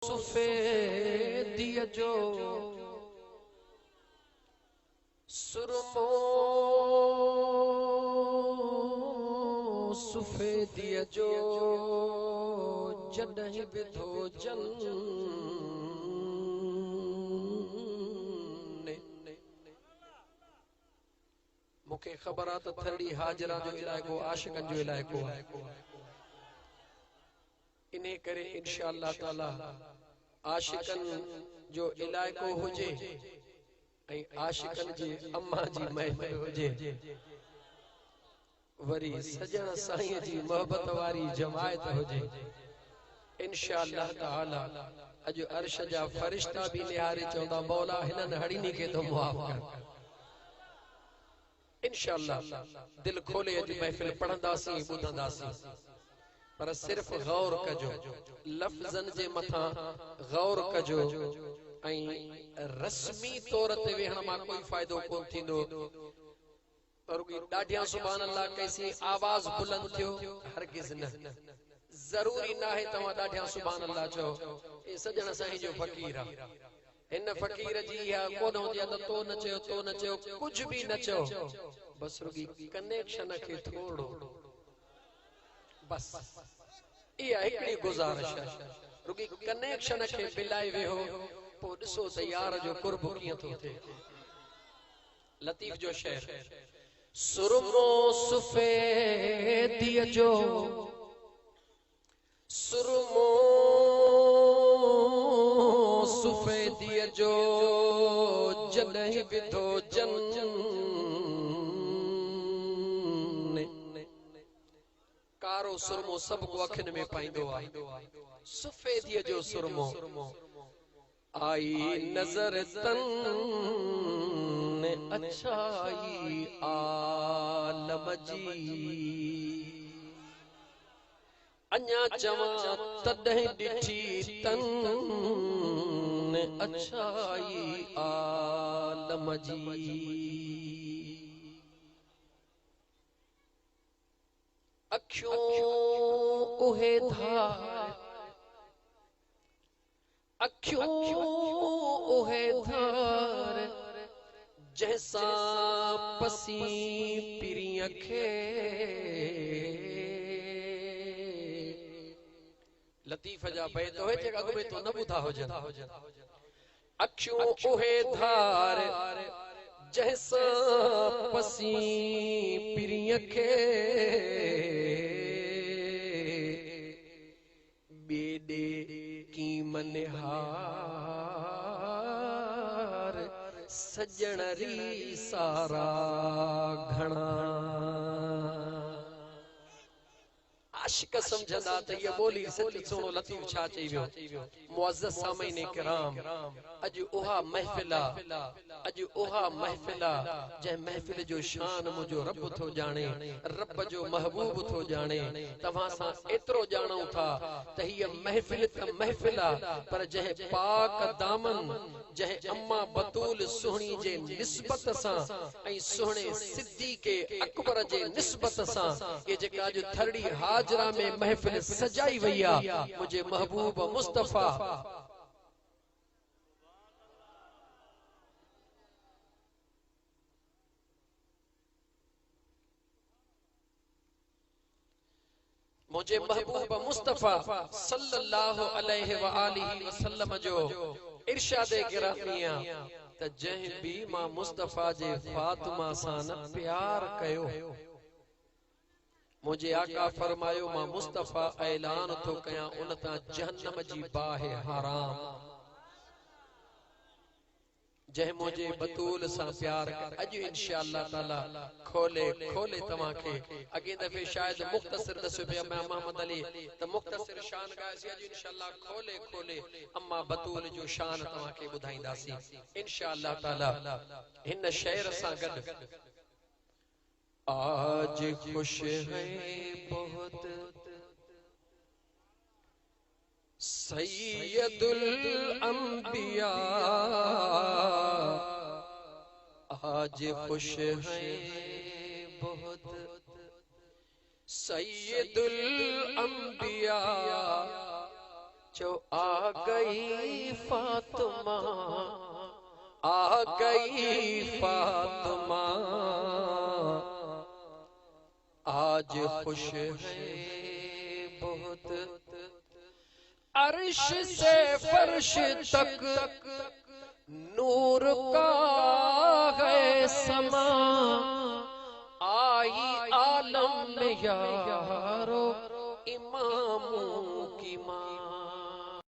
سفیدی جو سرمو سفیدی جو جڏهن بدھو جن مکھے خبرات تھرڑی حاجرہ جو علائقو عاشقن جو علائقو انہیں کرے انشاءاللہ تعالی عاشقن جو علائقو ہوجے اے عاشقن جی اماں جی محفل ہوجے وری سجن سائیں جی محبت واری جماعت ہوجے انشاءاللہ تعالی اج عرش جا فرشتہ بھی نہارے چوندا مولا ہنن ہڑینی کے تو معاف کر انشاءاللہ دل کھولے اج محفل پڑھندا سی بدھندا سی پر صرف غور کجو لفظن جے متھا غور کجو ऐं रस्मी तौर ते वेहण मां कोई फ़ाइदो कोन थींदो रुॻी ॾाढियां सुभान अल्लाह कैसी आवाज़ बुलंद थियो हरगिज़ न ज़रूरी नाहे तव्हां ॾाढियां सुभान अल्लाह चओ ए सजण साईं जो फ़क़ीर आहे हिन फ़क़ीर जी इहा कोन हूंदी आहे त तो न चयो कुझु बि न चओ बस रुॻी कनेक्शन खे थोड़ो बस इहा हिकिड़ी गुज़ारिश आहे रुॻी कनेक्शन खे मिलाए वेहो पो ॾिसो त यार जो कुर्ब कीअं थो थिए लतीफ़ जो शेर सुरमो सफेदी जो सुरमो सफेदी जो जॾहिं विधो जन कारो सुरमो सब को अखिन में पाइंदो आहे सफेदी जो सुरमो आई नजर तन अच्छाई आलम जी अन्या चवा तॾहिं ॾिठी तन अच्छाई आलम जी अखियों उहे धार अखियों उहे धार जैसा पसी पिरिय खे लतीफ़ जा बैत होए जे अॻु में तो न ॿुधा हुजनि अखियों उहे धार जैसा पसी पिरिय खे बेडे की मनहार सजन री सारा घणा आशिक समझंदा त ये बोली सच सोनो लतीफ़ छा चई वियो मुअज़्ज़ज़ सामईन किराम अज उहा महफिल अज उहा महफिल जंहिं महफिल जो शान मुंहिंजो रब थो ॼाणे रब जो महबूब थो ॼाणे तव्हां सां एतिरो ॼाणूं था त हीअ महफिल त महफिल पर जंहिं पाक दामन जंहिं अम्मा बतूल सुहिणी जे निस्बत सां ऐं सुहिणे सिद्दीक़ अकबर जे निस्बत सां ये जेका अॼु थरड़ी हाजरा में महफिल सजाई वई आहे मुंहिंजे महबूब मुस्तफ़ा मुझे महबूब मुस्तफ़ा सल्लल्लाहु अलैहि व आलिहि वसल्लम जो इरशाद गिरामिया त जंहिं बि मां मुस्तफ़ा जे फातिमा सां न प्यार कयो मुझे आका फरमायो मां मुस्तफ़ा ऐलान थो कयां उन तां जहन्नम जी बाहि हराम जंहिं मुझे बतूल सां प्यार अज इंशाअल्लाह ताला खोले तव्हां खे अॻे दफ़े शायद मुख्तसर दसो पिया मैं मोहम्मद अली त मुख्तसर शान गायसी अज इंशाअल्लाह खोले अम्मा बतूल जो शान तव्हां खे ॿुधाईंदासीं इंशाअल्लाह ताला हिन शेर सां गॾु आज खुश है बहुत सैयदुल अंबिया आज खुश है बहुत सैयदुल अंबिया جو آ گئی فاطمہ، آ گئی فاطمہ، آج خوش ہے بہت عرش سے فرش تک، نور کا ہے سما، آئی عالم میں یارو اماموں کی ماں۔